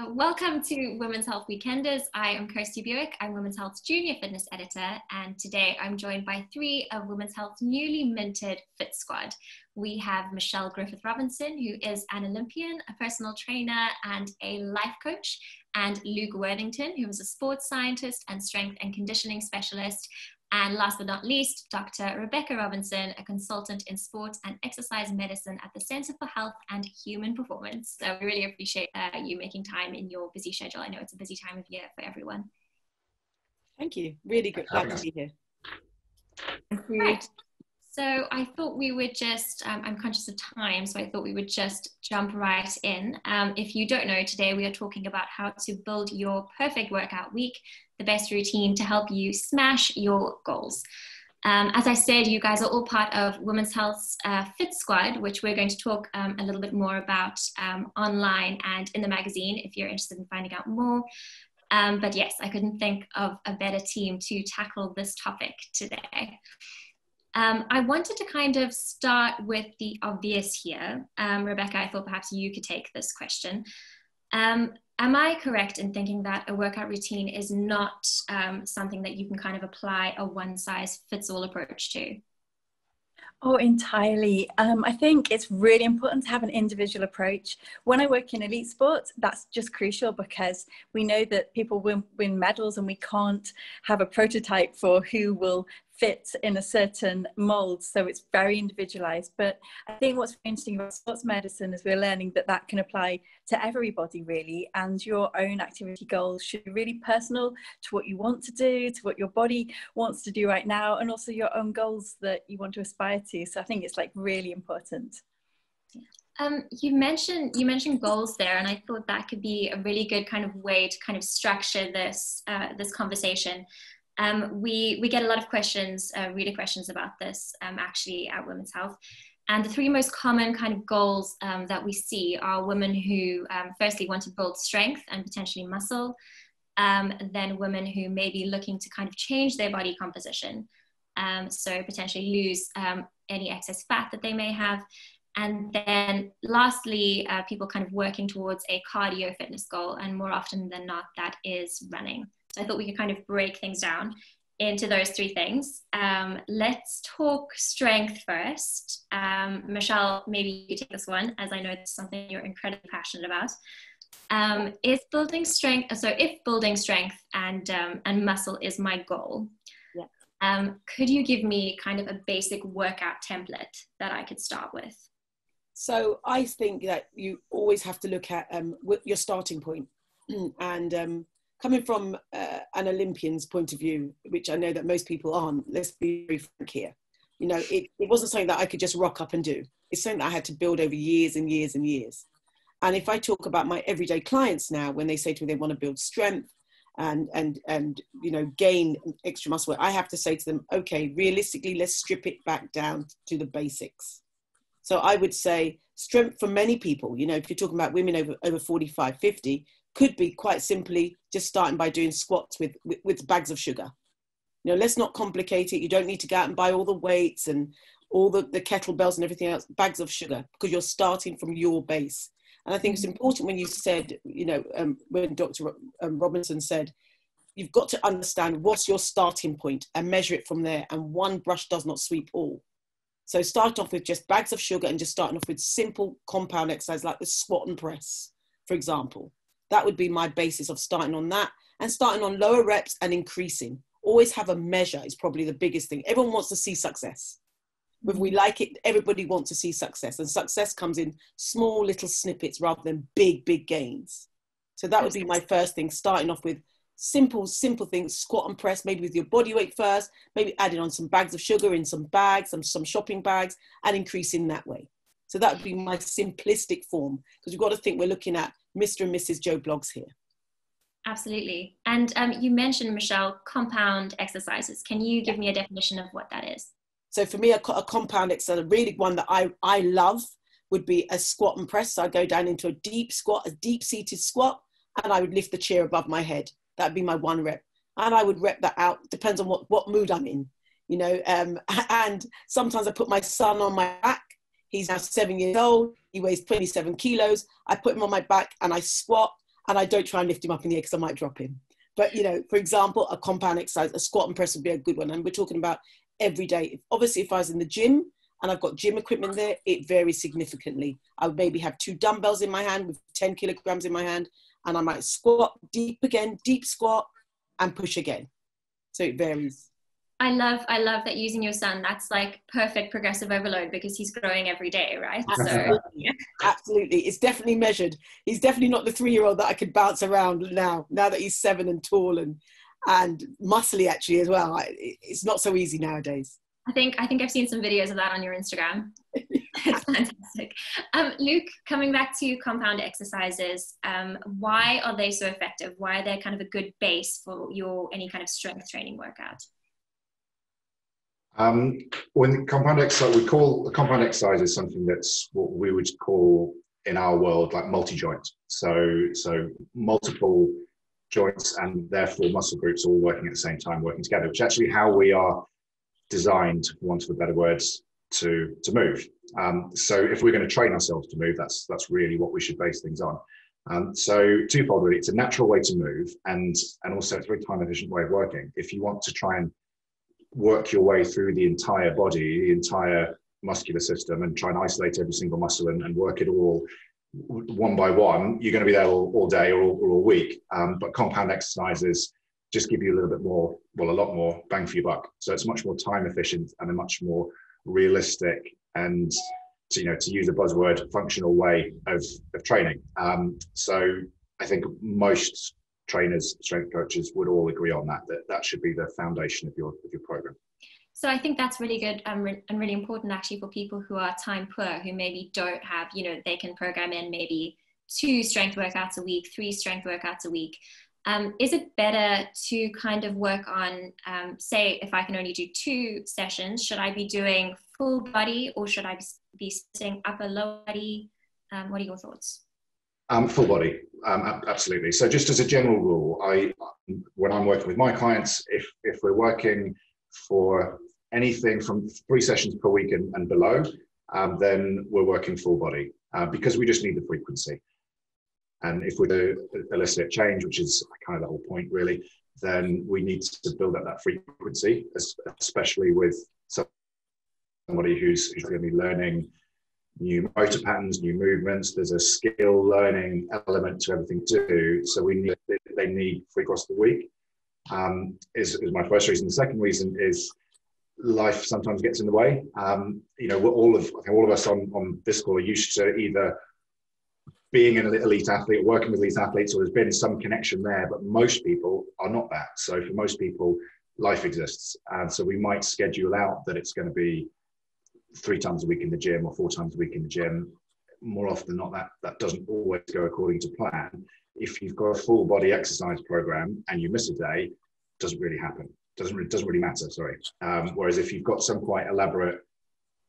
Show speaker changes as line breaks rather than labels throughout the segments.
Welcome to Women's Health Weekenders. I am Kirsty Buick. I'm Women's Health's Junior Fitness Editor, and today I'm joined by three of Women's Health's newly minted Fit Squad. We have Michelle Griffith Robinson, who is an Olympian, a personal trainer, and a life coach, and Luke Worthington, who is a sports scientist and strength and conditioning specialist. And last but not least, Dr. Rebecca Robinson, a consultant in sports and exercise medicine at the Center for Health and Human Performance. So we really appreciate you making time in your busy schedule. I know it's a busy time of year for everyone.
Thank you. Really good. Glad to be here.
Right. So I thought we would just, I'm conscious of time, so I thought we would just jump right in. If you don't know, today we are talking about how to build your perfect workout week, the best routine to help you smash your goals. As I said, you guys are all part of Women's Health's Fit Squad, which we're going to talk a little bit more about online and in the magazine if you're interested in finding out more. But yes, I couldn't think of a better team to tackle this topic today. I wanted to kind of start with the obvious here. Rebecca, I thought perhaps you could take this question. Am I correct in thinking that a workout routine is not something that you can kind of apply a one-size-fits-all approach to?
Oh, entirely. I think it's really important to have an individual approach. When I work in elite sports, that's just crucial because we know that people win medals and we can't have a prototype for who will fit in a certain mold. So it's very individualized. But I think what's interesting about sports medicine is we're learning that that can apply to everybody really. And your own activity goals should be really personal to what you want to do, to what your body wants to do right now, and also your own goals that you want to aspire to. So I think it's like really important.
You mentioned goals there, and I thought that could be a really good kind of way to kind of structure this this conversation. We get a lot of questions, reader questions about this actually at Women's Health. And the three most common kind of goals that we see are women who firstly want to build strength and potentially muscle, then women who may be looking to kind of change their body composition, so potentially lose any excess fat that they may have. And then lastly, people kind of working towards a cardio fitness goal, and more often than not, that is running. So I thought we could kind of break things down into those three things. Let's talk strength first. Michelle, maybe you take this one, as I know it's something you're incredibly passionate about. If building strength and muscle is my goal, yeah. Could you give me kind of a basic workout template that I could start with?
So I think that you always have to look at your starting point. And coming from an Olympian's point of view, which I know that most people aren't, let's be very frank here. You know, it wasn't something that I could just rock up and do. It's something that I had to build over years and years and years. And if I talk about my everyday clients now, when they say to me they want to build strength and you know, gain extra muscle, I have to say to them, okay, realistically, let's strip it back down to the basics. So I would say strength for many people, you know, if you're talking about women over 45, 50, could be quite simply just starting by doing squats with bags of sugar. You know, let's not complicate it. You don't need to go out and buy all the weights and all the kettlebells and everything else, bags of sugar, because you're starting from your base. And I think it's important when you said, you know, when Dr. Robinson said, you've got to understand what's your starting point and measure it from there. And one brush does not sweep all. So start off with just bags of sugar and just starting off with simple compound exercise like the squat and press, for example. That would be my basis of starting on that and starting on lower reps and increasing. Always have a measure is probably the biggest thing. Everyone wants to see success. Whether we like it, everybody wants to see success. And success comes in small little snippets rather than big, big gains. So that would be my first thing, starting off with simple things, squat and press, maybe with your body weight first, maybe adding on some bags of sugar in some bags, some shopping bags, and increasing that way. So that would be my simplistic form, because you've got to think we're looking at Mr. and Mrs. Joe Bloggs here.
Absolutely. And you mentioned, Michelle, compound exercises. Can you give me a definition of what that is?
So for me, a compound exercise, really one that I love would be a squat and press. So I go down into a deep squat, a deep seated squat, and I would lift the chair above my head. That'd be my one rep. And I would rep that out, depends on what mood I'm in, you know. And sometimes I put my son on my back. He's now 7 years old. He weighs 27 kilos. I put him on my back and I squat and I don't try and lift him up in the air because I might drop him. But, you know, for example, a compound exercise, a squat and press would be a good one. And we're talking about every day. Obviously, if I was in the gym and I've got gym equipment there, it varies significantly. I would maybe have 2 dumbbells in my hand with 10 kilograms in my hand, and I might squat deep again, deep squat, and push again. So it varies.
I love that using your son, that's like perfect progressive overload because he's growing every day, right?
Absolutely.
So yeah.
Absolutely. It's definitely measured. He's definitely not the 3-year-old that I could bounce around now that he's 7 and tall and muscly actually as well. It's not so easy nowadays.
I think I've seen some videos of that on your Instagram. It's fantastic. Luke, coming back to compound exercises, why are they so effective? Why are they kind of a good base for any kind of strength training workout?
When compound exercise, we call the compound exercise is something that's what we would call in our world like multi-joint. So multiple joints and therefore muscle groups all working at the same time, working together, which is actually how we are designed, for want of better words, to move. So if we're going to train ourselves to move, that's really what we should base things on. So twofold really, it's a natural way to move, and also it's a very time efficient way of working. If you want to try and work your way through the entire body, the entire muscular system, and try and isolate every single muscle and work it all one by one, you're going to be there all day or all week. But compound exercises just give you a little bit more, well, a lot more bang for your buck. So it's much more time efficient and a much more realistic and, to use a buzzword, functional way of training. So I think most trainers, strength coaches would all agree on that should be the foundation of your program.
So I think that's really good and really important actually for people who are time poor, who maybe don't have, they can program in maybe 2 strength workouts a week, 3 strength workouts a week. Is it better to kind of work on, say, if I can only do 2 sessions, should I be doing full body or should I be splitting upper lower body? What are your thoughts?
Full body, absolutely. So just as a general rule, when I'm working with my clients, if we're working for anything from 3 sessions per week and below, then we're working full body because we just need the frequency. And if we do elicit change, which is kind of the whole point really, then we need to build up that frequency, especially with somebody who's going to be learning new motor patterns, new movements. There's a skill learning element to everything to do. So they need free across the week, is my first reason. The second reason is life sometimes gets in the way. I think all of us on this call are used to either being an elite athlete or working with elite athletes, or there's been some connection there, but most people are not that. So for most people, life exists. And so we might schedule out that it's going to be 3 times a week in the gym or 4 times a week in the gym. More often than not, that doesn't always go according to plan. If you've got a full body exercise program and you miss a day, it doesn't really happen. Doesn't really matter, sorry. Whereas if you've got some quite elaborate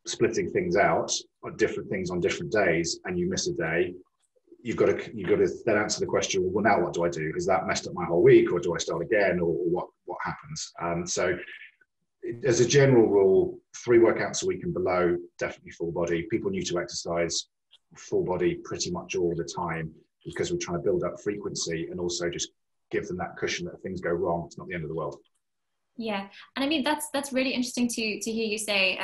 splitting things out on different things on different days and you miss a day, you've got to then answer the question, well, now what do I do? Has that messed up my whole week, or do I start again, or what happens? So as a general rule, 3 workouts a week and below, definitely full body. People new to exercise, full body pretty much all the time, because we're trying to build up frequency and also just give them that cushion that if things go wrong, it's not the end of the world.
Yeah, and I mean that's really interesting to hear you say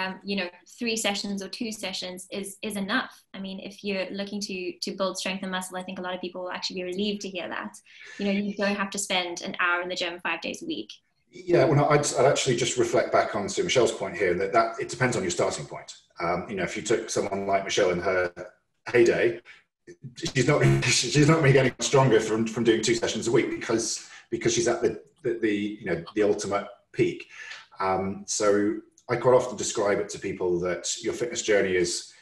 3 sessions or 2 sessions is enough. I mean, if you're looking to build strength and muscle, I think a lot of people will actually be relieved to hear that. You don't have to spend an hour in the gym 5 days a week.
Yeah, well, I'd actually just reflect back onto Michelle's point here that it depends on your starting point. If you took someone like Michelle in her heyday, she's not really getting stronger from doing 2 sessions a week because she's at the ultimate peak. So I quite often describe it to people that your fitness journey is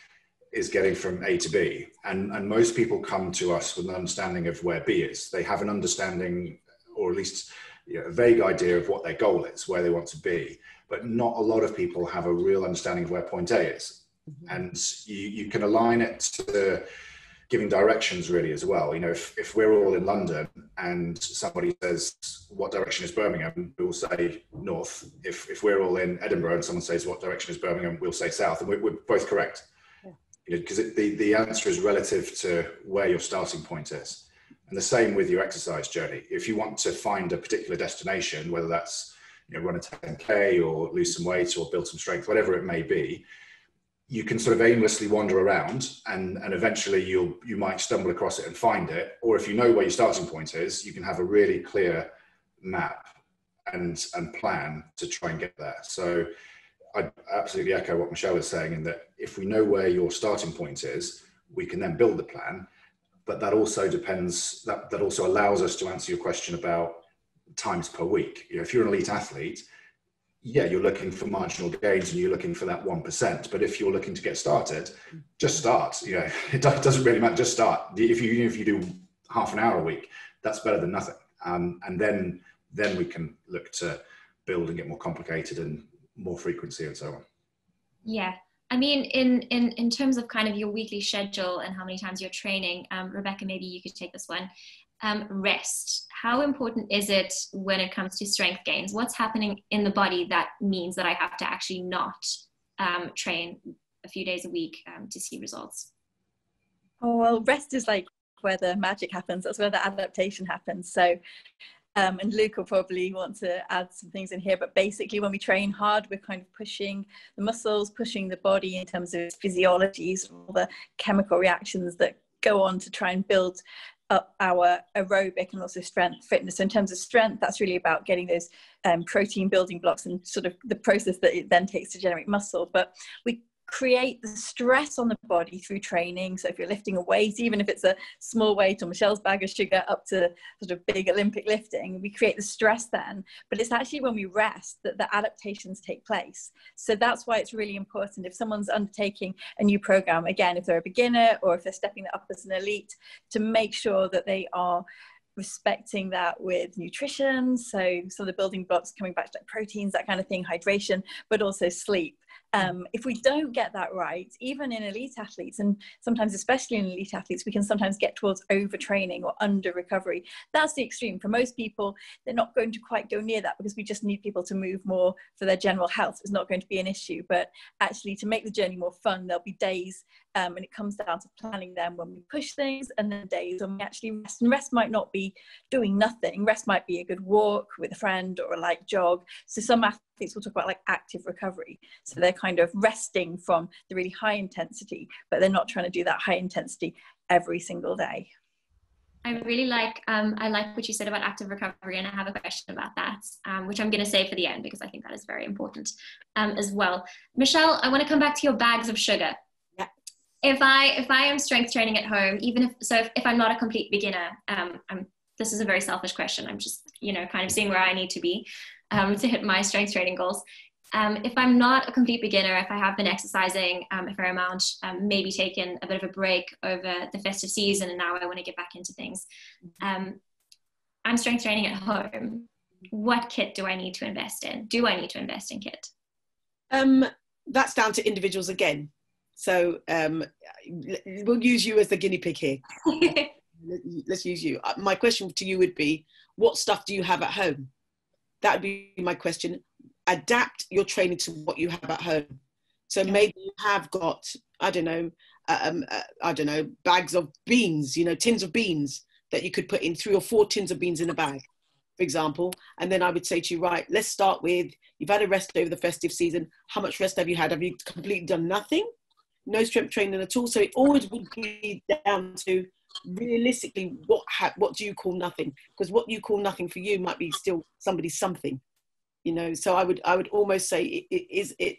getting from A to B, and most people come to us with an understanding of where B is. They have an understanding, or at least a vague idea of what their goal is, where they want to be, but not a lot of people have a real understanding of where point A is. Mm-hmm. And you can align it to giving directions really as well. If we're all in London and somebody says, what direction is Birmingham? We'll say north. If we're all in Edinburgh and someone says, what direction is Birmingham? We'll say south, and we're both correct. Yeah. Because the answer is relative to where your starting point is. And the same with your exercise journey. If you want to find a particular destination, whether that's, you know, run a 10K or lose some weight or build some strength, whatever it may be, you can sort of aimlessly wander around, and eventually you might stumble across it and find it. Or if you know where your starting point is, you can have a really clear map and plan to try and get there. So I absolutely echo what Michelle is saying, in that if we know where your starting point is, we can then build the plan. But that also depends, that also allows us to answer your question about times per week. You know, if you're an elite athlete, yeah, you're looking for marginal gains and you're looking for that 1%. But if you're looking to get started, just start. You know, it doesn't really matter. Just start. If you do half an hour a week, that's better than nothing. And then we can look to build and get more complicated and more frequency and so on.
Yeah. I mean, in terms of kind of your weekly schedule and how many times you're training, Rebecca, maybe you could take this one. Rest. How important is it when it comes to strength gains? What's happening in the body that means that I have to actually not train a few days a week to see results?
Oh, well, rest is like where the magic happens. That's where the adaptation happens. So, and Luke will probably want to add some things in here, but basically when we train hard, we're kind of pushing the muscles, pushing the body in terms of physiologies, all the chemical reactions that go on to try and build up our aerobic and also strength fitness. So in terms of strength, that's really about getting those protein building blocks and sort of the process that it then takes to generate muscle. But we create the stress on the body through training. So if you're lifting a weight, even if it's a small weight or Michelle's bag of sugar up to sort of big Olympic lifting, we create the stress then. But it's actually when we rest that the adaptations take place. So that's why it's really important if someone's undertaking a new program, again, if they're a beginner or if they're stepping up as an elite, to make sure that they are respecting that with nutrition. So some of the building blocks coming back to like proteins, that kind of thing, hydration, but also sleep. If we don't get that right, even in elite athletes, and sometimes especially in elite athletes, we can sometimes get towards overtraining or under recovery. That's the extreme. For most people, they're not going to quite go near that because we just need people to move more for their general health. It's not going to be an issue, but actually to make the journey more fun, there'll be days and it comes down to planning them when we push things, and then days when we actually rest. And rest might not be doing nothing. Rest might be a good walk with a friend or a light jog. So some athletes will talk about like active recovery. So they're kind of resting from the really high intensity, but they're not trying to do that high intensity every single day.
I really like, I like what you said about active recovery, and I have a question about that, which I'm going to save for the end because I think that is very important as well. Michelle, I want to come back to your bags of sugar.
Yeah.
If I am strength training at home, even if I'm not a complete beginner, this is a very selfish question. I'm just, kind of seeing where I need to be to hit my strength training goals. If I'm not a complete beginner, if I have been exercising a fair amount, maybe taken a bit of a break over the festive season, and now I want to get back into things, I'm strength training at home. What kit do I need to invest in? Do I need to invest in kit?
That's down to individuals again. So we'll use you as the guinea pig here. Let's use you. My question to you would be, what stuff do you have at home? That would be my question. Adapt your training to what you have at home. So maybe you have got, I don't know, bags of beans, tins of beans that you could put in 3 or 4 tins of beans in a bag, for example. And then I would say to you, right, let's start with, you've had a rest over the festive season. How much rest have you had? Have you completely done nothing? No strength training at all. So it always would be down to realistically, what do you call nothing? Because what you call nothing for you might be still somebody's something. So I would almost say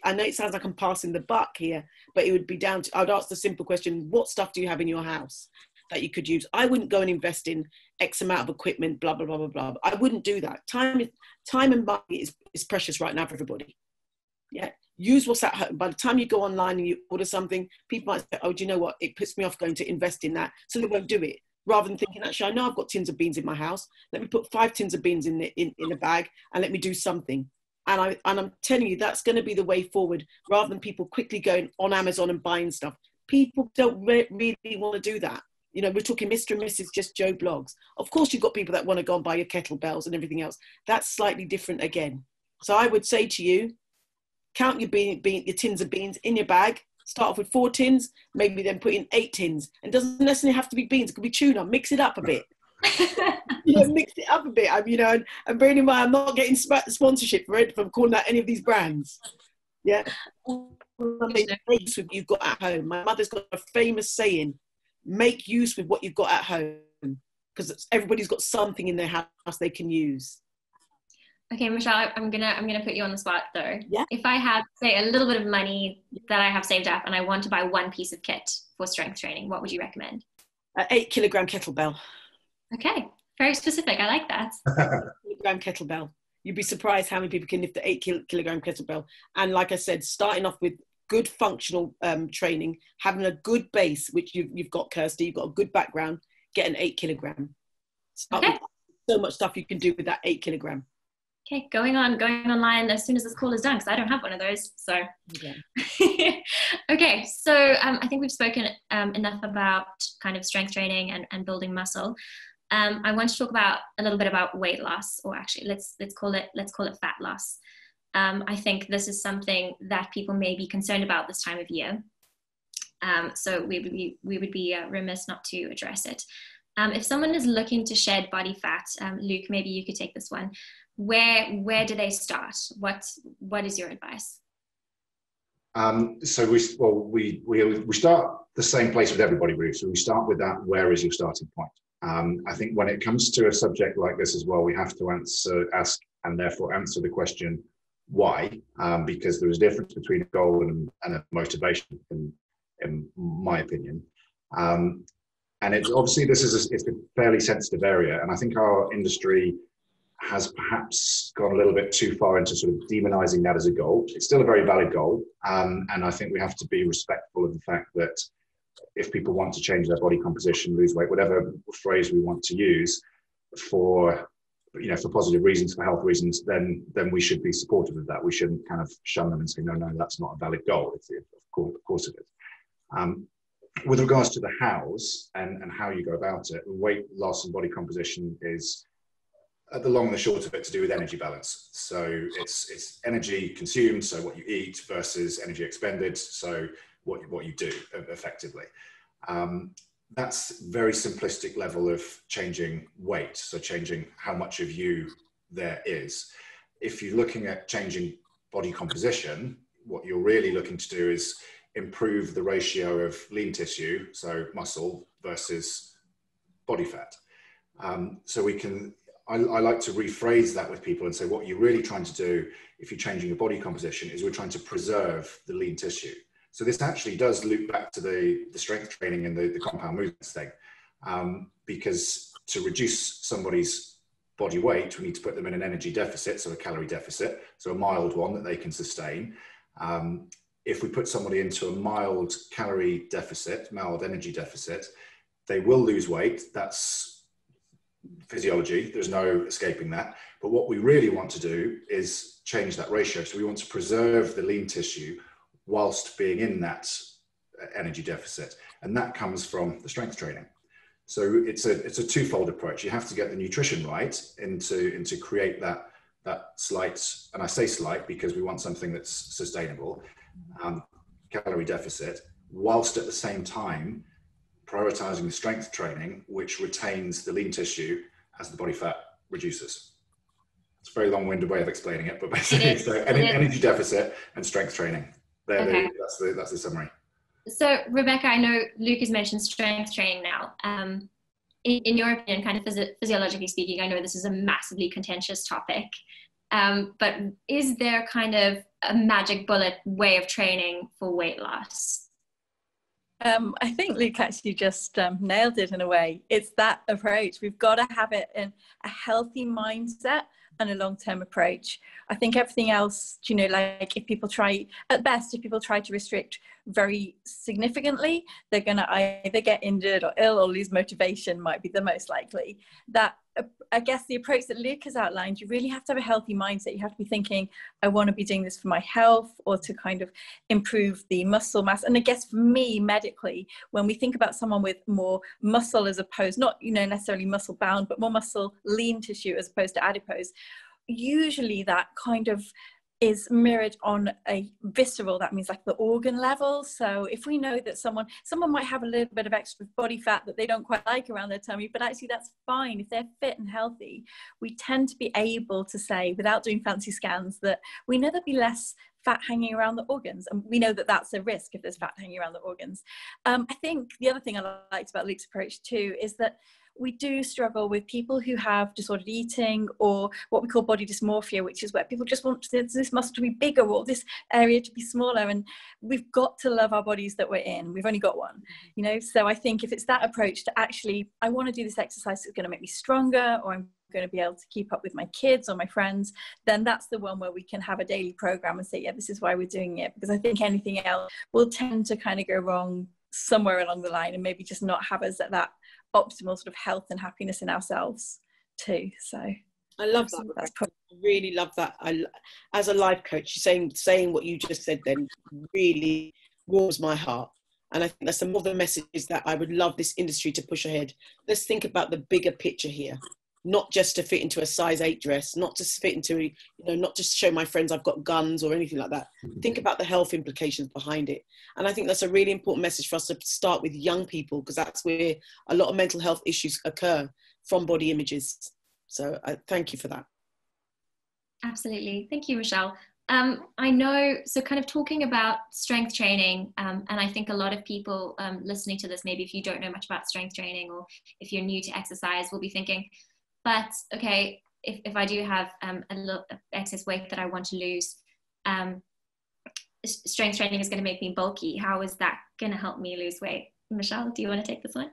I know it sounds like I'm passing the buck here, but it would be down to, I would ask the simple question, what stuff do you have in your house that you could use? I wouldn't go and invest in X amount of equipment, blah, blah, blah, blah, blah. I wouldn't do that. Time and money is precious right now for everybody. Yeah. Use what's at home. By the time you go online and you order something, people might say, oh, do you know what? It puts me off going to invest in that. So they won't do it. Rather than thinking, actually, I know I've got tins of beans in my house. Let me put 5 tins of beans in a bag and let me do something. And I'm telling you, that's going to be the way forward, rather than people quickly going on Amazon and buying stuff. People don't really want to do that. We're talking Mr. and Mrs. Just Joe blogs. Of course, you've got people that want to go and buy your kettlebells and everything else. That's slightly different again. So I would say to you, count your tins of beans in your bag. Start off with 4 tins, maybe then put in 8 tins. And it doesn't necessarily have to be beans. It could be tuna. Mix it up a bit. Mix it up a bit. And bearing in mind, I'm not getting sponsorship for it from calling out any of these brands. Yeah. Make use with what you've got at home. My mother's got a famous saying: make use with what you've got at home, because everybody's got something in their house they can use.
Okay, Michelle, I'm gonna put you on the spot though.
Yeah.
If I had, say, a little bit of money that I have saved up and I want to buy one piece of kit for strength training, what would you recommend?
8 kilogram kettlebell.
Okay, very specific. I like that.
8 kilogram kettlebell. You'd be surprised how many people can lift the 8 kilogram kettlebell. And like I said, starting off with good functional training, having a good base, which you've got, Kirsty, you've got a good background, get an 8 kilogram.
Okay.
So much stuff you can do with that 8 kilogram.
Okay, going online as soon as this call is done, because I don't have one of those. So,
Okay,
okay, so I think we've spoken enough about kind of strength training and building muscle. I want to talk about a little bit about weight loss, or actually let's call it fat loss. I think this is something that people may be concerned about this time of year. So we would be remiss not to address it. If someone is looking to shed body fat, Luke, maybe you could take this one. Where do they start? What is your advice?
So we start the same place with everybody, Ruth. So we start with that. Where is your starting point? I think when it comes to a subject like this as well, we have to ask and therefore answer the question why, because there is a difference between a goal and a motivation, in my opinion. And it's obviously it's a fairly sensitive area, and I think our industry has perhaps gone a little bit too far into sort of demonizing that as a goal. It's still a very valid goal, and I think we have to be respectful of the fact that if people want to change their body composition, lose weight, whatever phrase we want to use, for positive reasons, for health reasons, then we should be supportive of that. We shouldn't kind of shun them and say, no, that's not a valid goal. Of course it is. With regards to the hows and how you go about it, weight loss and body composition is, the long and the short of it, to do with energy balance. So it's energy consumed, so what you eat, versus energy expended, so what you do effectively. That's very simplistic level of changing weight, so changing how much of you there is. If you're looking at changing body composition, what you're really looking to do is improve the ratio of lean tissue, so muscle, versus body fat. I like to rephrase that with people and say, what you're really trying to do if you're changing your body composition is we're trying to preserve the lean tissue. So this actually does loop back to the strength training and the compound movements thing, because to reduce somebody's body weight, we need to put them in an energy deficit, so a calorie deficit, so a mild one that they can sustain. If we put somebody into a mild calorie deficit, mild energy deficit, they will lose weight. That's physiology, there's no escaping that. But what we really want to do is change that ratio. So we want to preserve the lean tissue whilst being in that energy deficit. And that comes from the strength training. So it's a twofold approach. You have to get the nutrition right and to create that slight, and I say slight because we want something that's sustainable, calorie deficit, whilst at the same time prioritizing the strength training, which retains the lean tissue as the body fat reduces. It's a very long-winded way of explaining it, but basically, so energy deficit and strength training.
Okay.
That's the summary.
So Rebecca, I know Luke has mentioned strength training now. In your opinion, kind of physiologically speaking, I know this is a massively contentious topic, but is there kind of a magic bullet way of training for weight loss?
I think Luke actually just nailed it in a way. It's that approach. We've got to have it in a healthy mindset and a long-term approach. I think everything else, like if people try to restrict very significantly, they're going to either get injured or ill or lose motivation, might be the most likely. That, I guess, the approach that Luke has outlined, you really have to have a healthy mindset. You have to be thinking, I want to be doing this for my health or to kind of improve the muscle mass. And I guess for me, medically, when we think about someone with more muscle as opposed, not necessarily muscle bound, but more muscle lean tissue as opposed to adipose, usually that kind of is mirrored on a visceral, that means like the organ level. So if we know that someone might have a little bit of extra body fat that they don't quite like around their tummy, but actually that's fine. If they're fit and healthy, we tend to be able to say, without doing fancy scans, that we know there'll be less fat hanging around the organs, and we know that that's a risk if there's fat hanging around the organs. I think the other thing I liked about Luke's approach too is that we do struggle with people who have disordered eating, or what we call body dysmorphia, which is where people just want this muscle to be bigger or this area to be smaller. And we've got to love our bodies that we're in. We've only got one, you know? So I think if it's that approach to actually, I want to do this exercise that's going to make me stronger, or I'm going to be able to keep up with my kids or my friends, then that's the one where we can have a daily program and say, yeah, this is why we're doing it. Because I think anything else will tend to kind of go wrong somewhere along the line, and maybe just not have us at that optimal sort of health and happiness in ourselves too. So
I love that. That's I really love that. As a life coach, saying what you just said then really warms my heart. And I think that's some of the messages that I would love this industry to push ahead. Let's think about the bigger picture here, not just to fit into a size 8 dress, not to fit into, you know, not just show my friends I've got guns or anything like that. Think about the health implications behind it. And I think that's a really important message for us to start with young people, because that's where a lot of mental health issues occur, from body images. So I thank you for that.
Absolutely. Thank you, Michelle. I know, so kind of talking about strength training, and I think a lot of people listening to this, maybe if you don't know much about strength training, or if you're new to exercise, will be thinking, but okay, if I do have a little excess weight that I want to lose, strength training is going to make me bulky. How is that going to help me lose weight? Michelle, do you want to take this one?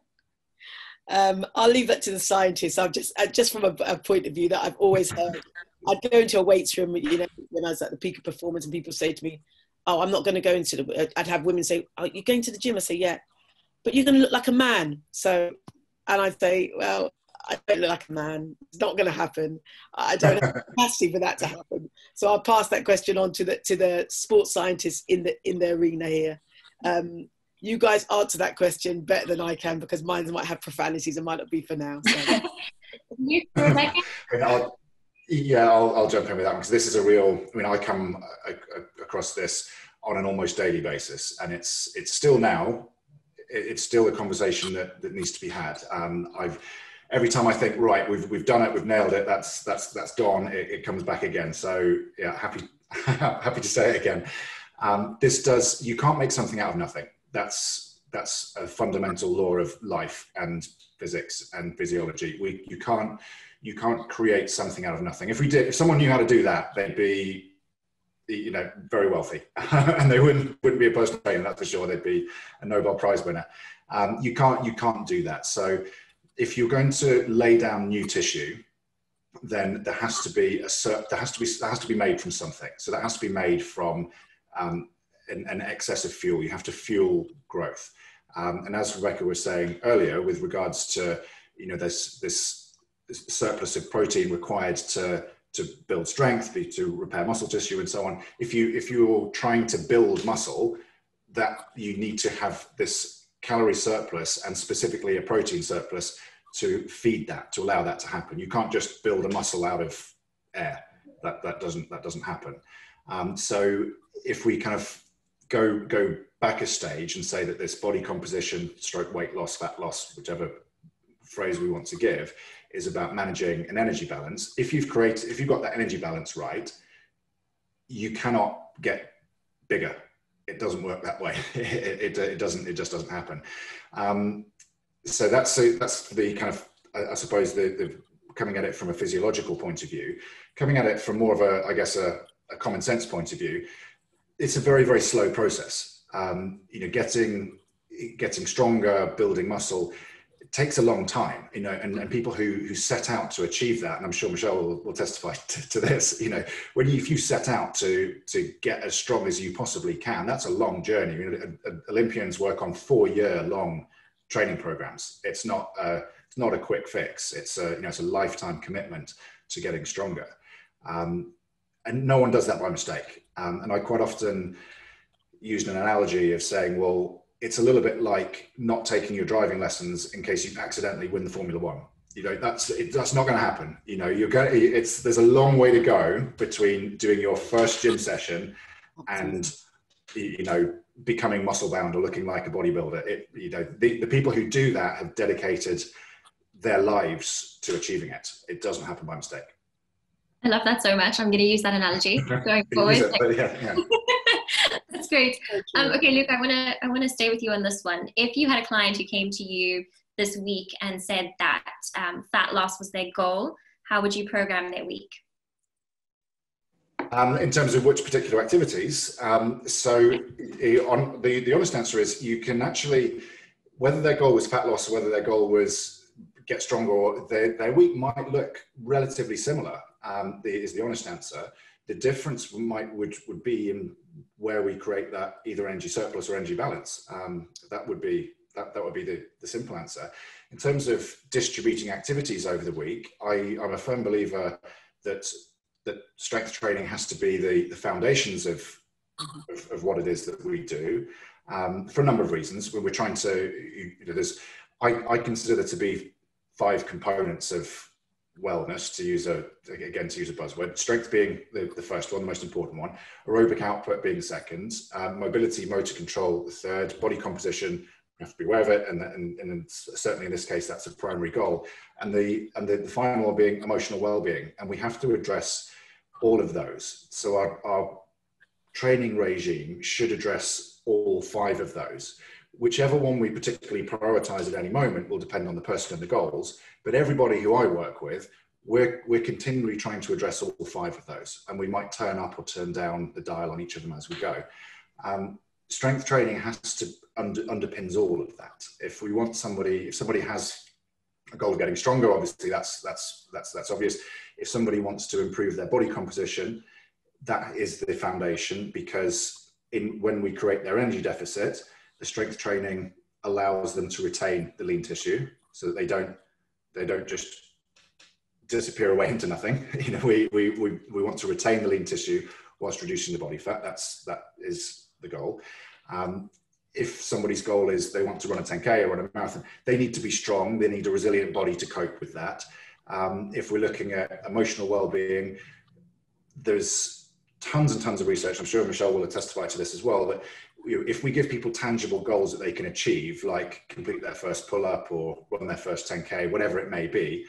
I'll leave that to the scientists. I'm just from a point of view that I've always heard. I'd go into a weights room, you know, when I was at the peak of performance, and people say to me, "Oh, I'm not going to go into the." I'd have women say, "Oh, you're going to the gym?" I say, "Yeah, but you're going to look like a man." So, and I say, "Well, I don't look like a man. It's not going to happen. I don't have the capacity for that to happen." So I'll pass that question on to the sports scientists in the arena here. You guys answer that question better than I can, because mine might have profanities and might not be for now. So.
I'll jump in with that one, because this is a real, I mean, I come across this on an almost daily basis, and it's still now, it's still a conversation that needs to be had. Every time I think, right, we've done it, we've nailed it, that's gone, it comes back again. So yeah, happy to say it again. You can't make something out of nothing. That's a fundamental law of life and physics and physiology. You can't create something out of nothing. If someone knew how to do that, they'd be, you know, very wealthy, and they wouldn't be a personal trainer, that's for sure. They'd be a Nobel Prize winner. You can't do that. So if you're going to lay down new tissue, then there has to be made from something. So that has to be made from an excess of fuel. You have to fuel growth. And as Rebecca was saying earlier, with regards to, you know, this surplus of protein required to build strength, to repair muscle tissue, and so on. If you're trying to build muscle, that you need to have this calorie surplus, and specifically a protein surplus, to feed that, to allow that to happen. You can't just build a muscle out of air. That doesn't happen. So if we kind of go back a stage and say that this body composition, stroke weight loss, fat loss, whichever phrase we want to give, is about managing an energy balance. If you've got that energy balance right, you cannot get bigger. It doesn't work that way. It just doesn't happen. So that's the kind of, I suppose, the coming at it from a physiological point of view. Coming at it from more of a common sense point of view, it's a very, very slow process. You know, getting stronger, building muscle, it takes a long time, you know, and people who set out to achieve that, and I'm sure Michelle will testify to this, you know, if you set out to get as strong as you possibly can, that's a long journey. You know, Olympians work on 4-year-long training programs. It's not a quick fix. It's a lifetime commitment to getting stronger. And no one does that by mistake. And I quite often used an analogy of saying, well, it's a little bit like not taking your driving lessons in case you accidentally win the Formula One. You know, that's not going to happen. You know, there's a long way to go between doing your first gym session and, you know, becoming muscle bound or looking like a bodybuilder. You know, the people who do that have dedicated their lives to achieving it. It doesn't happen by mistake.
I love that so much. I'm going to use that analogy going forward.
Yeah.
That's great. Okay, Luke, I want to stay with you on this one. If you had a client who came to you this week and said that fat loss was their goal, how would you program their week?
In terms of which particular activities, the honest answer is you can actually, whether their goal was fat loss or whether their goal was get stronger, or their week might look relatively similar. Is the honest answer. The difference would be in where we create that either energy surplus or energy balance. That would be the simple answer. In terms of distributing activities over the week, I'm a firm believer that strength training has to be the foundations of what it is that we do, for a number of reasons. When we're trying to, you know, I consider there to be 5 components of wellness, to use a buzzword. Strength being the first one, the most important one, aerobic output being the second, mobility, motor control the third, body composition, you have to be aware of it, and certainly in this case that's a primary goal, and the final one being emotional well-being. And we have to address all of those. So our training regime should address all 5 of those. Whichever one we particularly prioritize at any moment will depend on the person and the goals, but everybody who I work with, we're continually trying to address all 5 of those, and we might turn up or turn down the dial on each of them as we go. Strength training has to underpins all of that. If somebody has a goal of getting stronger, obviously that's obvious. If somebody wants to improve their body composition, that is the foundation, because when we create their energy deficit, the strength training allows them to retain the lean tissue so that they don't just disappear away into nothing. You know, we want to retain the lean tissue whilst reducing the body fat. That is the goal. If somebody's goal is they want to run a 10K or run a marathon, they need to be strong. They need a resilient body to cope with that. If we're looking at emotional well-being, there's tons and tons of research. I'm sure Michelle will testify to this as well, that if we give people tangible goals that they can achieve, like complete their first pull-up or run their first 10K, whatever it may be,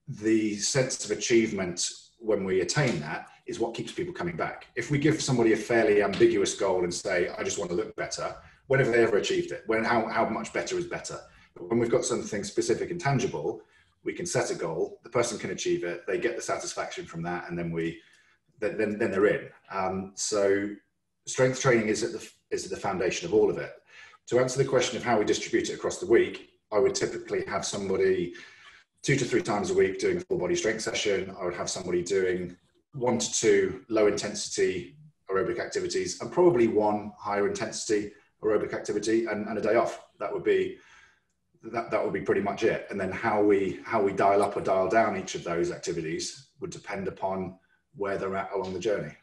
the sense of achievement when we attain that is what keeps people coming back. If we give somebody a fairly ambiguous goal and say, I just want to look better, when have they ever achieved it? How much better is better? But when we've got something specific and tangible, we can set a goal, the person can achieve it, they get the satisfaction from that, and then they're in. So strength training is at the foundation of all of it. To answer the question of how we distribute it across the week, I would typically have somebody 2 to 3 times a week doing a full body strength session. I would have somebody doing 1 to 2 low intensity aerobic activities, and probably 1 higher intensity aerobic activity, and a day off. That would be pretty much it. And then how we dial up or dial down each of those activities would depend upon where they're at along the journey.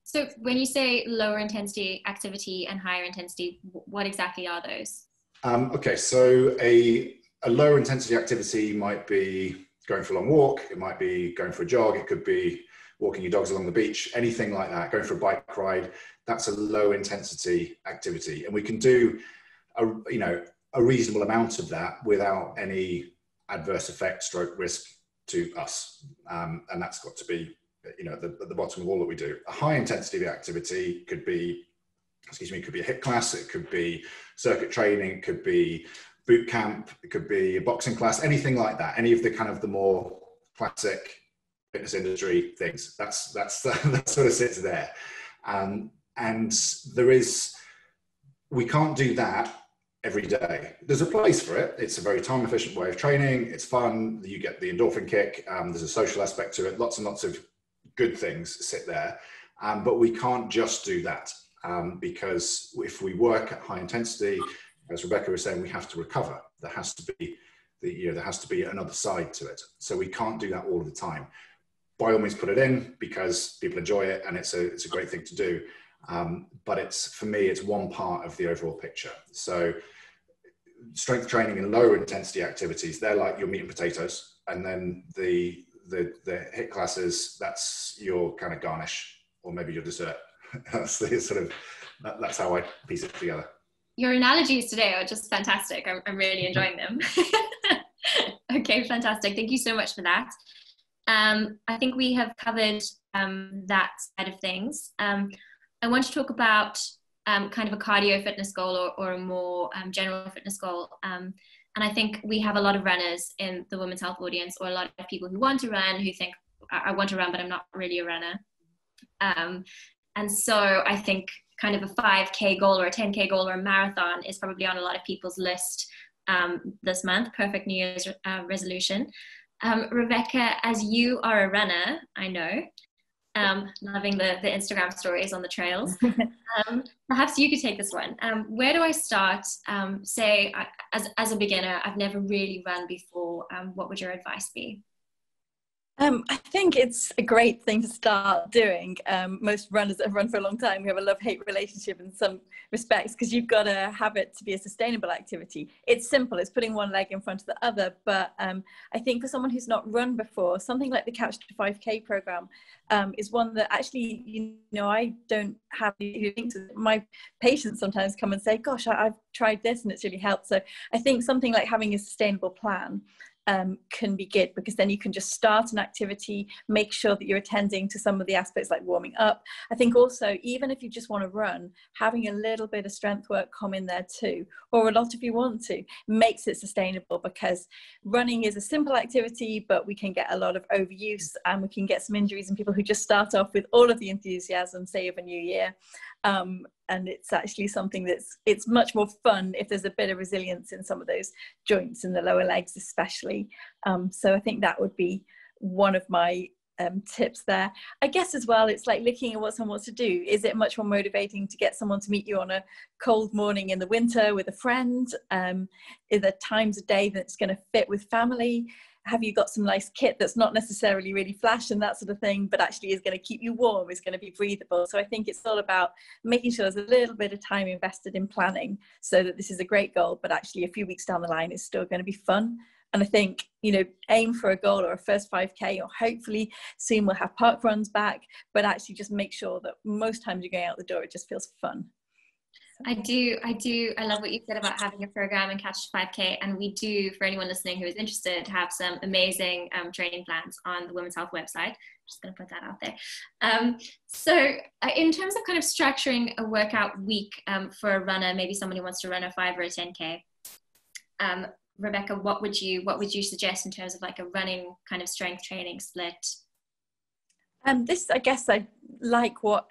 So when you say lower intensity activity and higher intensity, what exactly are those?
Okay, so a lower intensity activity might be going for a long walk, it might be going for a jog, it could be walking your dogs along the beach, anything like that, going for a bike ride. That's a low intensity activity. And we can do a reasonable amount of that without any adverse effect, stroke risk to us. And that's got to be, at the bottom of all that we do. A high intensity activity could be a HIIT class, it could be circuit training, it could be boot camp, it could be a boxing class, anything like that. Any of the kind of the more classic fitness industry things. That sort of sits there. And we can't do that every day. There's a place for it. It's a very time efficient way of training. It's fun. You get the endorphin kick. There's a social aspect to it. Lots and lots of good things sit there. But we can't just do that because if we work at high intensity, as Rebecca was saying, we have to recover. There has to be another side to it. So we can't do that all of the time. By all means, put it in because people enjoy it and it's a great thing to do. But for me, it's one part of the overall picture. So strength training and lower intensity activities, they're like your meat and potatoes. And then the HIIT classes, that's your kind of garnish or maybe your dessert. That's the sort of, that's how I piece it together.
Your analogies today are just fantastic. I'm really enjoying them. Okay, fantastic. Thank you so much for that. I think we have covered that side of things. I want to talk about kind of a cardio fitness goal or a more general fitness goal. And I think we have a lot of runners in the women's health audience, or a lot of people who want to run, who think, I want to run, but I'm not really a runner. And so I think kind of a 5K goal or a 10K goal or a marathon is probably on a lot of people's list this month. Perfect New Year's resolution. Rebecca, as you are a runner, I know, loving the Instagram stories on the trails. Perhaps you could take this one. Where do I start? Say, as a beginner, I've never really run before. What would your advice be?
I think it's a great thing to start doing. Most runners that have run for a long time, we have a love-hate relationship in some respects, because you've got to have it to be a sustainable activity. It's simple, it's putting one leg in front of the other, but I think for someone who's not run before, something like the Couch to 5K program is one that actually, you know, I don't have who thinks my patients sometimes come and say, gosh, I've tried this and it's really helped. So I think something like having a sustainable plan can be good, because then you can just start an activity, make sure that you're attending to some of the aspects like warming up. I think also, even if you just want to run, having a little bit of strength work come in there too, or a lot if you want to, makes it sustainable, because running is a simple activity, but we can get a lot of overuse and we can get some injuries in people who just start off with all of the enthusiasm, say, of a new year. And it's actually something it's much more fun if there's a bit of resilience in some of those joints in the lower legs especially. So I think that would be one of my tips there. I guess as well, it's like looking at what someone wants to do. Is it much more motivating to get someone to meet you on a cold morning in the winter with a friend? Are there times of day that's going to fit with family? Have you got some nice kit that's not necessarily really flash and that sort of thing, but actually is going to keep you warm, is going to be breathable? So I think it's all about making sure there's a little bit of time invested in planning, so that this is a great goal, but actually a few weeks down the line it's still going to be fun. And I think, you know, aim for a goal or a first 5K, or hopefully soon we'll have park runs back, but actually just make sure that most times you're going out the door, it just feels fun.
I love what you said about having a program and Catch 5K, and we do, for anyone listening who is interested, have some amazing training plans on the Women's Health website. I'm just going to put that out there. So in terms of kind of structuring a workout week for a runner, maybe someone who wants to run a 5 or a 10K, Rebecca, what would you suggest in terms of like a running kind of strength training split?
This, I guess, I like what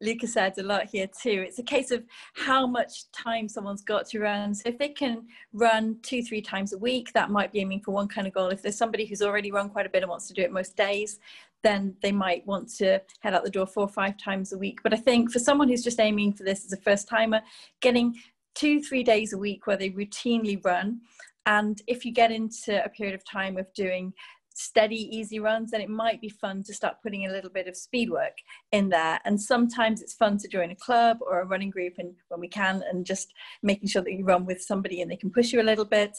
Luca said a lot here too. It's a case of how much time someone's got to run. So if they can run 2-3 times a week, that might be aiming for one kind of goal. If there's somebody who's already run quite a bit and wants to do it most days, then they might want to head out the door 4 or 5 times a week. But I think for someone who's just aiming for this as a first timer, getting 2-3 days a week where they routinely run, and if you get into a period of time of doing steady, easy runs, then it might be fun to start putting a little bit of speed work in there. And sometimes it's fun to join a club or a running group, and when we can, and just making sure that you run with somebody and they can push you a little bit.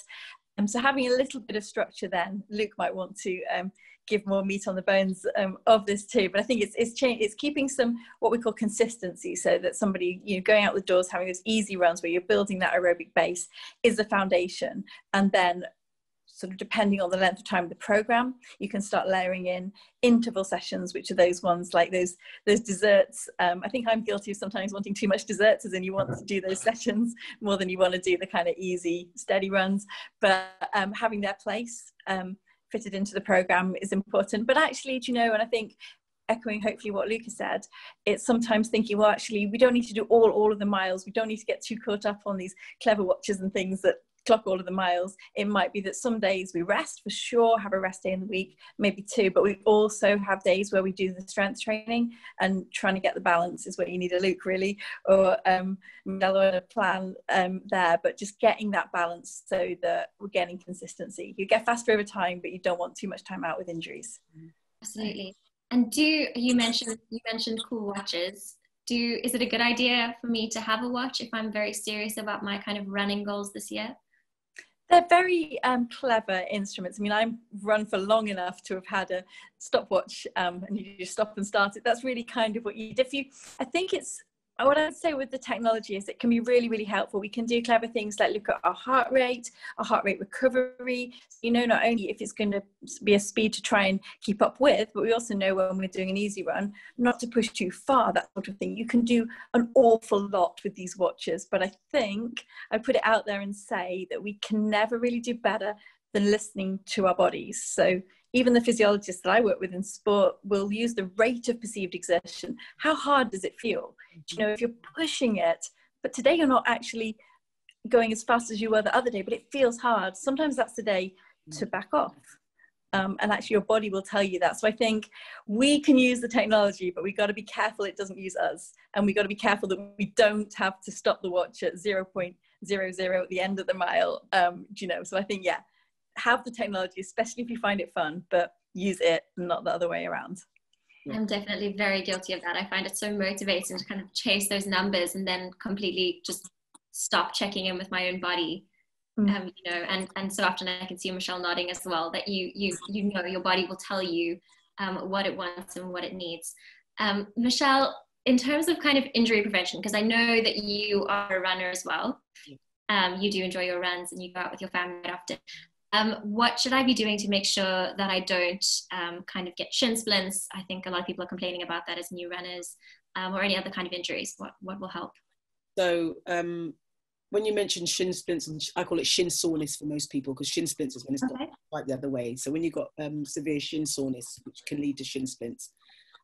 So having a little bit of structure, then Luke might want to give more meat on the bones of this too. But I think it's keeping some what we call consistency, so that somebody, you know, going out the doors, having those easy runs where you're building that aerobic base is the foundation. And then sort of depending on the length of time of the program, you can start layering in interval sessions, which are those ones like those desserts. I think I'm guilty of sometimes wanting too much desserts, as in you want to do those sessions more than you want to do the kind of easy, steady runs. But having their place fitted into the program is important. But actually, do you know, and I think echoing hopefully what Luca said, it's sometimes thinking, well, actually, we don't need to do all of the miles. We don't need to get too caught up on these clever watches and things that clock all of the miles. It might be that some days we rest, for sure, have a rest day in the week, maybe 2, but we also have days where we do the strength training, and trying to get the balance is where you need a Luke really, or a plan there, but just getting that balance so that we're getting consistency. You get faster over time, but you don't want too much time out with injuries.
Absolutely. And you mentioned cool watches. Is it a good idea for me to have a watch if I'm very serious about my kind of running goals this year?
They're very clever instruments. I mean, I've run for long enough to have had a stopwatch, and you just stop and start it. That's really kind of what you do. I think it's, what I'd say with the technology is it can be really, really helpful. We can do clever things like look at our heart rate recovery. You know, not only if it's going to be a speed to try and keep up with, but we also know when we're doing an easy run, not to push too far, that sort of thing. You can do an awful lot with these watches, but I think I put it out there and say that we can never really do better than listening to our bodies. So even the physiologists that I work with in sport will use the rate of perceived exertion. How hard does it feel? You know, if you're pushing it, but today you're not actually going as fast as you were the other day, but it feels hard. Sometimes that's the day to back off. And actually your body will tell you that. So I think we can use the technology, but we got to be careful it doesn't use us. And we got to be careful that we don't have to stop the watch at 0.00 at the end of the mile. You know, so I think, yeah, have the technology, especially if you find it fun, but use it, not the other way around.
I'm definitely very guilty of that. I find it so motivating to kind of chase those numbers and then completely just stop checking in with my own body. You know, and so often I can see Michelle nodding as well, that you know your body will tell you what it wants and what it needs. Michelle, in terms of kind of injury prevention, because I know that you are a runner as well, you do enjoy your runs and you go out with your family often. What should I be doing to make sure that I don't kind of get shin splints? I think a lot of people are complaining about that as new runners, or any other kind of injuries. What will help?
So when you mention shin splints, and I call it shin soreness for most people, because shin splints is when it's got quite the other way. So when you've got severe shin soreness, which can lead to shin splints,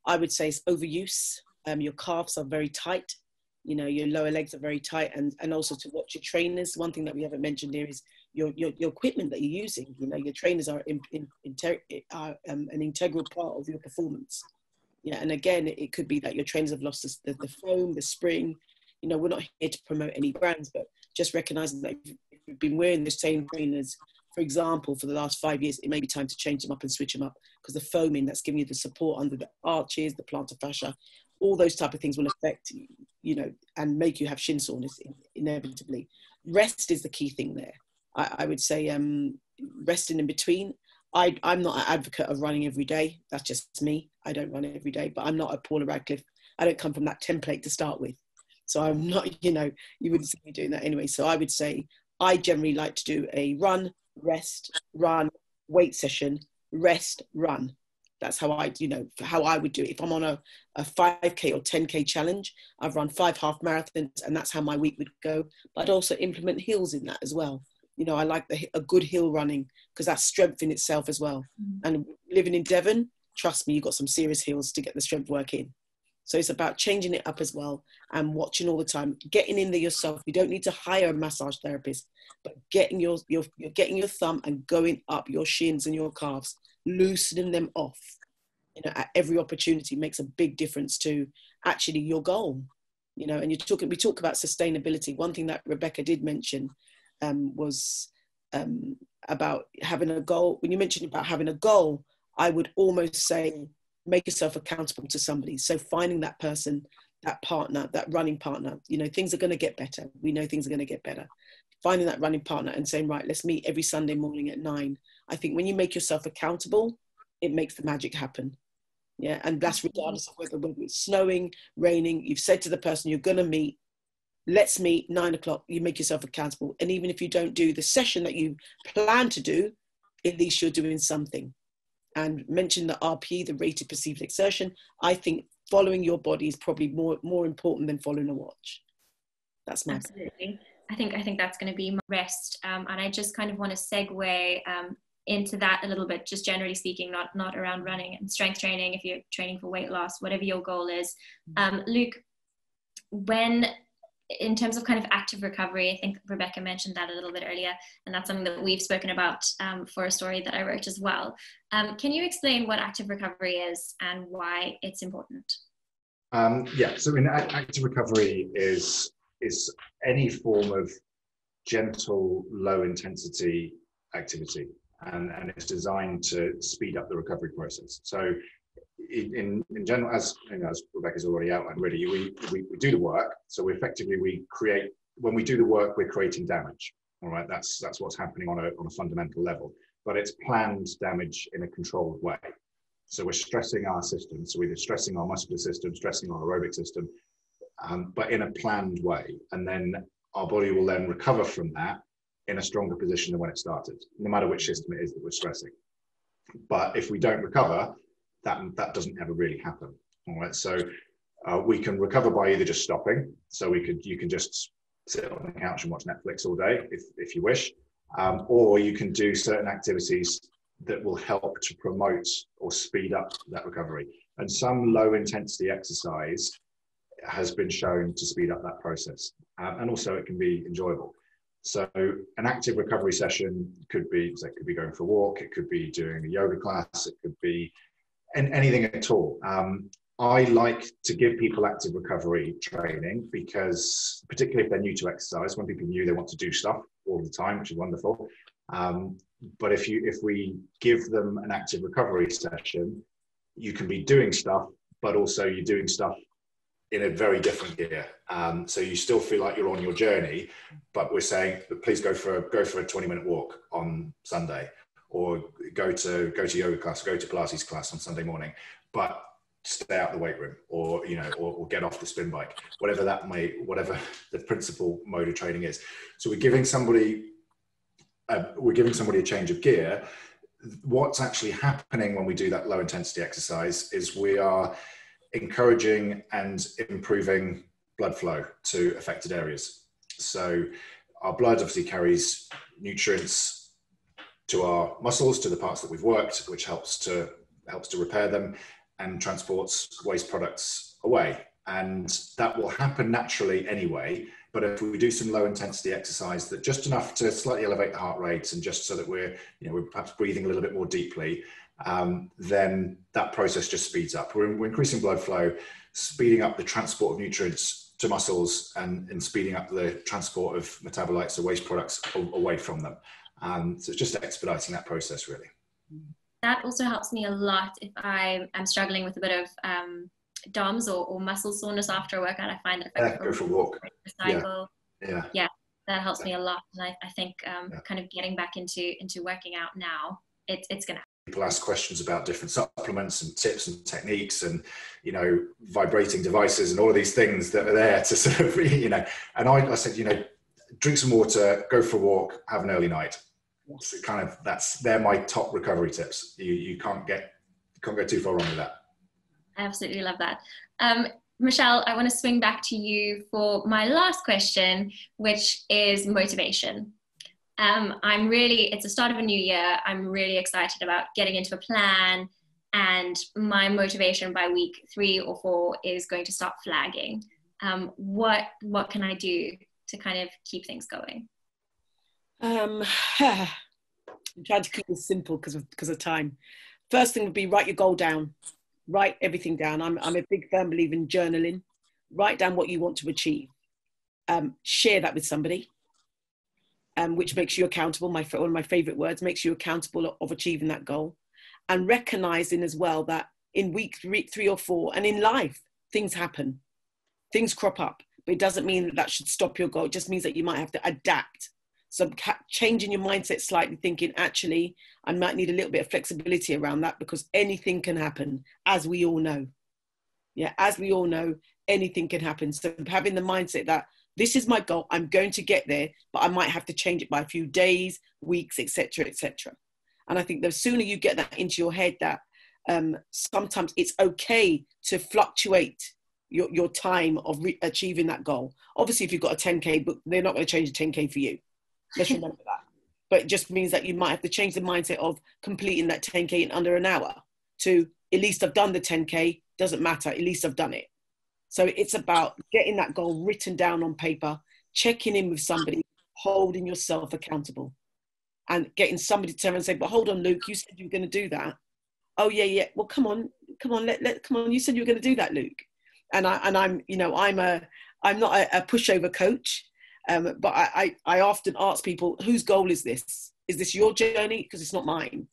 I would say it's overuse. Your calves are very tight. You know, your lower legs are very tight, and also to watch your trainers. One thing that we haven't mentioned here is your equipment that you're using. You know, your trainers are an integral part of your performance. Yeah, and again, it could be that your trainers have lost the foam, the spring. You know, we're not here to promote any brands, but just recognizing that if you've been wearing the same trainers, for example, for the last 5 years, it may be time to change them up and switch them up, because the foaming that's giving you the support under the arches, the plantar fascia, all those type of things will affect you, you know, and make you have shin soreness inevitably. Rest is the key thing there. I would say resting in between. I'm not an advocate of running every day. That's just me. I don't run every day, but I'm not a Paula Radcliffe. I don't come from that template to start with. So I'm not, you know, you wouldn't see me doing that anyway. So I would say I generally like to do a run, rest, run, weight session, rest, run. That's how I, you know, how I would do it. If I'm on a 5K or 10K challenge, I've run 5 half marathons, and that's how my week would go. But I'd also implement hills in that as well. You know, I like a good hill running, because that's strength in itself as well. And living in Devon, trust me, you've got some serious hills to get the strength work in. So it's about changing it up as well, and watching all the time, getting in there yourself. You don't need to hire a massage therapist, but getting your thumb and going up your shins and your calves, loosening them off, you know, at every opportunity makes a big difference to actually your goal. You know, and we talk about sustainability. One thing that Rebecca did mention was about having a goal. When you mentioned about having a goal, I would almost say make yourself accountable to somebody. So finding that person, that partner, that running partner, you know, things are going to get better. We know things are going to get better. Finding that running partner and saying, right, let's meet every Sunday morning at 9. I think when you make yourself accountable, it makes the magic happen. Yeah, and that's regardless of whether it's snowing, raining. You've said to the person you're going to meet, let's meet 9 o'clock. You make yourself accountable. And even if you don't do the session that you plan to do, at least you're doing something. And mention the RP, the rate of perceived exertion. I think following your body is probably more important than following a watch. That's my
absolutely. I think that's going to be my rest. And I just kind of want to segue into that a little bit, just generally speaking, not around running and strength training. If you're training for weight loss, whatever your goal is, Luke, in terms of kind of active recovery, I think Rebecca mentioned that a little bit earlier, and that's something that we've spoken about for a story that I wrote as well. Can you explain what active recovery is and why it's important?
Yeah, so in active recovery is any form of gentle, low intensity activity, and it's designed to speed up the recovery process. So in general, as you know, as Rebecca's already outlined, really, we do the work. So we create, when we do the work, we're creating damage. All right, that's what's happening on a fundamental level, but it's planned damage in a controlled way. So we're stressing our system. So we're stressing our muscular system, stressing our aerobic system, but in a planned way. And then our body will then recover from that in a stronger position than when it started, no matter which system it is that we're stressing. But if we don't recover, that doesn't ever really happen. All right, so we can recover by either just stopping. So you can just sit on the couch and watch Netflix all day if you wish, or you can do certain activities that will help to promote or speed up that recovery. And some low intensity exercise has been shown to speed up that process. And also it can be enjoyable. So an active recovery session could be going for a walk, it could be doing a yoga class, it could be anything at all. I like to give people active recovery training because, particularly if they're new to exercise, when people are new, they want to do stuff all the time, which is wonderful. But if we give them an active recovery session, you can be doing stuff, but also you're doing stuff in a very different gear. So you still feel like you're on your journey, but we're saying, please go for a 20-minute walk on Sunday, or go to yoga class, go to Pilates class on Sunday morning, but stay out the weight room, or or get off the spin bike, whatever the principal mode of training is. So we're giving somebody a change of gear. What's actually happening when we do that low intensity exercise is we are encouraging and improving blood flow to affected areas. So our blood obviously carries nutrients to our muscles, to the parts that we've worked, which helps to repair them, and transports waste products away. And that will happen naturally anyway. But if we do some low intensity exercise, that just enough to slightly elevate the heart rate, and just so that we're perhaps breathing a little bit more deeply, then that process just speeds up. We're increasing blood flow, speeding up the transport of nutrients to muscles, and speeding up the transport of metabolites or waste products away from them. So it's just expediting that process, really.
That also helps me a lot if I am struggling with a bit of DOMS or muscle soreness after a workout. I find that if I
go for a walk,
cycle,
yeah,
that helps me a lot. And I think kind of getting back into working out now, it's going to.
People ask questions about different supplements and tips and techniques, and vibrating devices and all of these things that are there to sort of And I said, drink some water, go for a walk, have an early night. So they're my top recovery tips. You can't go too far wrong with that.
I absolutely love that. Michelle, I want to swing back to you for my last question, which is motivation. It's the start of a new year. I'm really excited about getting into a plan, and my motivation by week 3 or 4 is going to start flagging. What can I do to kind of keep things going?
I'm trying to keep this simple because of time. First thing would be write your goal down. Write everything down. I'm a big firm believer in journaling. Write down what you want to achieve. Share that with somebody, which makes you accountable. One of my favorite words, makes you accountable of achieving that goal. And recognizing as well that in week 3 or 4 and in life, things happen, things crop up, but it doesn't mean that should stop your goal. It just means that you might have to adapt. So changing your mindset slightly, thinking, actually, I might need a little bit of flexibility around that, because anything can happen, as we all know. Yeah, as we all know, anything can happen. So having the mindset that this is my goal, I'm going to get there, but I might have to change it by a few days, weeks, etc., etc. And I think the sooner you get that into your head, that sometimes it's okay to fluctuate your time of achieving that goal. Obviously, if you've got a 10K book, they're not going to change the 10K for you. Let's remember that. But it just means that you might have to change the mindset of completing that 10K in under an hour to, at least I've done the 10K, doesn't matter, at least I've done it. So it's about getting that goal written down on paper, checking in with somebody, holding yourself accountable, and getting somebody to turn and say, but hold on, Luke, you said you were going to do that. Oh yeah. Well, come on. You said you were going to do that, Luke. And I'm not a pushover coach. But I often ask people, whose goal is this? Is this your journey? Because it's not mine.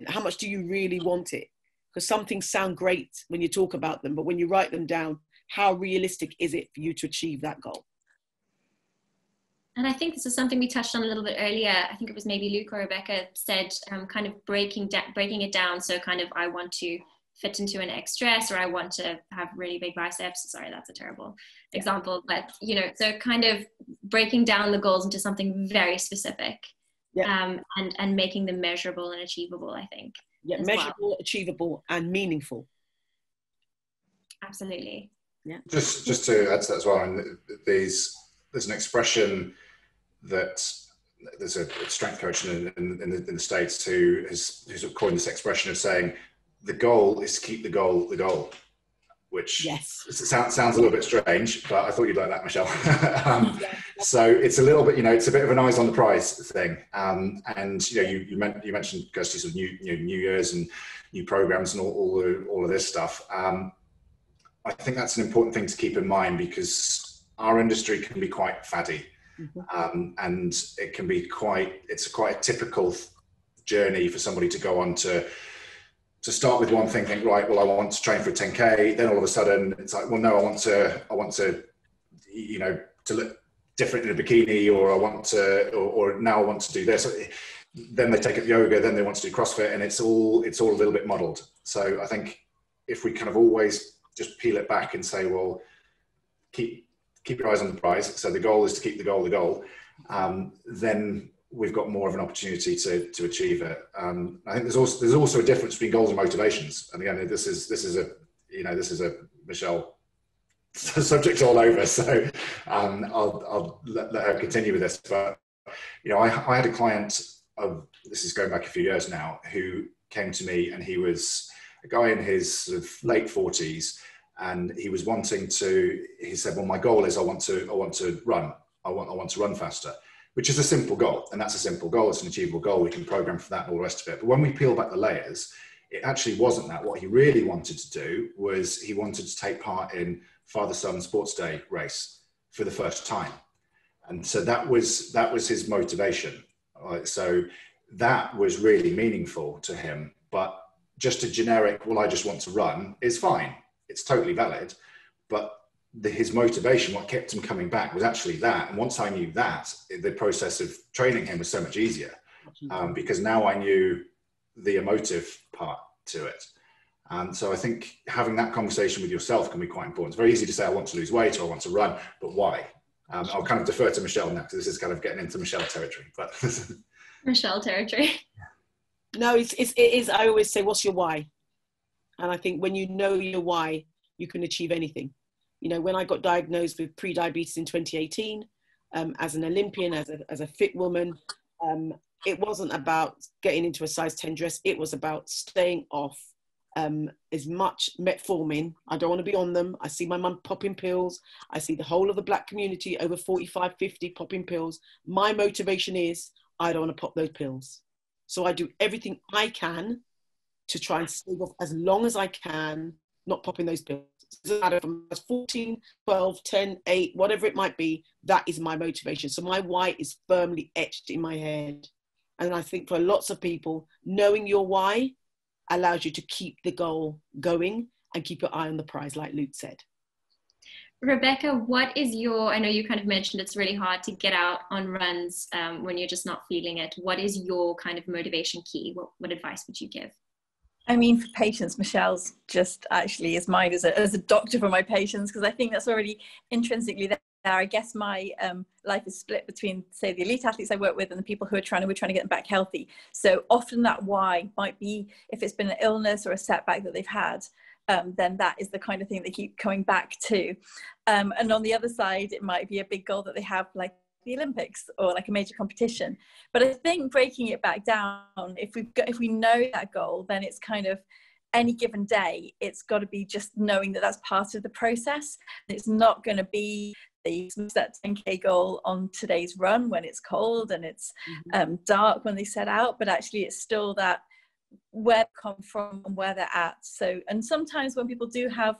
How much do you really want it? Because some things sound great when you talk about them, but when you write them down, how realistic is it for you to achieve that goal?
And I think this is something we touched on a little bit earlier. I think it was maybe Luke or Rebecca said, kind of breaking it down. So kind of, I want to fit into an X dress, or I want to have really big biceps. Sorry, that's a terrible example, but you know, so kind of breaking down the goals into something very specific, and making them measurable and achievable, I think.
Yeah, measurable, achievable, and meaningful.
Absolutely.
Yeah.
Just to add to that as well, and there's an expression that there's a strength coach in the States who has coined this expression of saying the goal is to keep the goal, which sounds a little bit strange, but I thought you'd like that, Michelle. So it's a little bit, you know, it's a bit of an eyes on the prize thing. And you know, you mentioned Kirsty, sort of New Year's and new programs and all of this stuff. I think that's an important thing to keep in mind, because our industry can be quite faddy. And it can be it's quite a typical journey for somebody to go on to start with one thing, think, right, well, I want to train for a 10K. Then all of a sudden it's like, well, no, I want to, you know, to look different in a bikini, or I want to, or now I want to do this. Then they take up yoga, then they want to do CrossFit, and it's all a little bit muddled. So I think if we kind of always just peel it back and say, well, keep your eyes on the prize. So the goal is to keep the goal. Then we've got more of an opportunity to achieve it. I think there's also a difference between goals and motivations. And again, this is a Michelle subject all over. So I'll let her continue with this. But you know, I had a client this is going back a few years now, who came to me, and he was a guy in his sort of late 40s, and he was he said, well, my goal is I want to run. I want to run faster, which is a simple goal. And that's a simple goal. It's an achievable goal. We can program for that and all the rest of it. But when we peel back the layers, it actually wasn't that. What he really wanted to do was he wanted to take part in father-son sports day race for the first time. And so that was his motivation. So that was really meaningful to him. But just a generic, well, I just want to run, is fine. It's totally valid. But his motivation, what kept him coming back, was actually that. And once I knew that, the process of training him was so much easier, because now I knew the emotive part to it. So I think having that conversation with yourself can be quite important. It's very easy to say, I want to lose weight, or I want to run, but why? I'll kind of defer to Michelle now, because this is kind of getting into Michelle territory. But
Michelle territory.
No, it is. I always say, what's your why? And I think when you know your why, you can achieve anything. You know, when I got diagnosed with pre-diabetes in 2018, as an Olympian, as a fit woman, it wasn't about getting into a size 10 dress. It was about staying off as much metformin. I don't want to be on them. I see my mum popping pills. I see the whole of the Black community over 45, 50 popping pills. My motivation is, I don't want to pop those pills. So I do everything I can to try and stave off as long as I can, not popping those pills. It doesn't matter if I'm 14, 12, 10, 8, whatever it might be, that is my motivation. So my why is firmly etched in my head. And I think for lots of people, knowing your why allows you to keep the goal going and keep your eye on the prize, like Luke said.
Rebecca, what is I know you kind of mentioned it's really hard to get out on runs when you're just not feeling it. What is your kind of motivation key? What advice would you give?
I mean, for patients, Michelle's just actually is mine as a doctor for my patients, because I think that's already intrinsically there. I guess my life is split between, say, the elite athletes I work with and the people who we're trying to get them back healthy. So often that why might be, if it's been an illness or a setback that they've had, then that is the kind of thing they keep coming back to. And on the other side, it might be a big goal that they have, like the Olympics or like a major competition. But I think breaking it back down, if we know that goal, then it's kind of any given day, it's got to be just knowing that that's part of the process. It's not going to be the set 10K goal on today's run when it's cold and it's dark when they set out, but actually it's still that where they come from and where they're at. So, and sometimes when people do have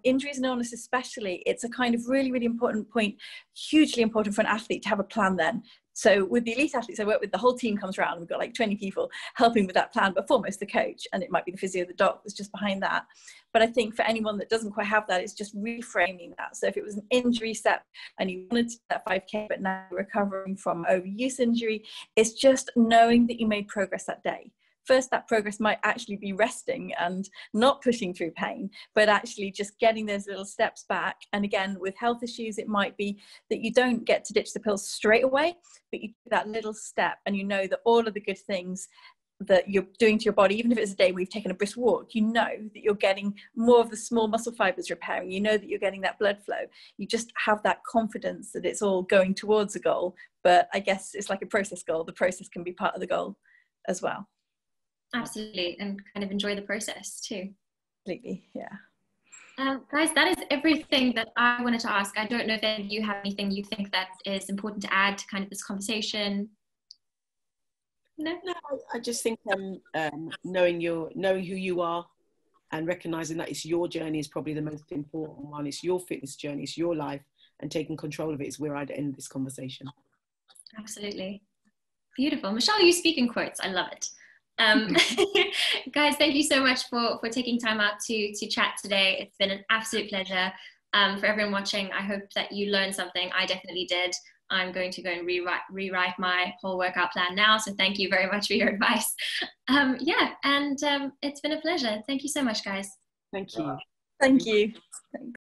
injuries and illness especially, it's a kind of really, really important point, hugely important for an athlete to have a plan then. So with the elite athletes I work with, the whole team comes around, and we've got like 20 people helping with that plan, but foremost the coach, and it might be the physio, the doc that's just behind that. But I think for anyone that doesn't quite have that, it's just reframing that. So if it was an injury step and you wanted to do that 5K, but now you're recovering from overuse injury, it's just knowing that you made progress that day. First, that progress might actually be resting and not pushing through pain, but actually just getting those little steps back. And again, with health issues, it might be that you don't get to ditch the pills straight away, but you do that little step, and you know that all of the good things that you're doing to your body, even if it's a day where you've taken a brisk walk, you know that you're getting more of the small muscle fibers repairing, you know that you're getting that blood flow. You just have that confidence that it's all going towards a goal. But I guess it's like a process goal. The process can be part of the goal as well.
Absolutely, and kind of enjoy the process too.
Completely, yeah.
Guys, that is everything that I wanted to ask. I don't know if any of you have anything you think that is important to add to kind of this conversation. No,
I just think knowing who you are and recognizing that it's your journey is probably the most important one. It's your fitness journey, it's your life, and taking control of it is where I'd end this conversation.
Absolutely. Beautiful. Michelle, you speak in quotes. I love it. Guys, thank you so much for taking time out to chat today. It's been an absolute pleasure. For everyone watching, I hope that you learned something. I definitely did. I'm going to go and rewrite my whole workout plan now. So thank you very much for your advice. It's been a pleasure. Thank you so much, guys.
Thank you.
Thank you. Thanks.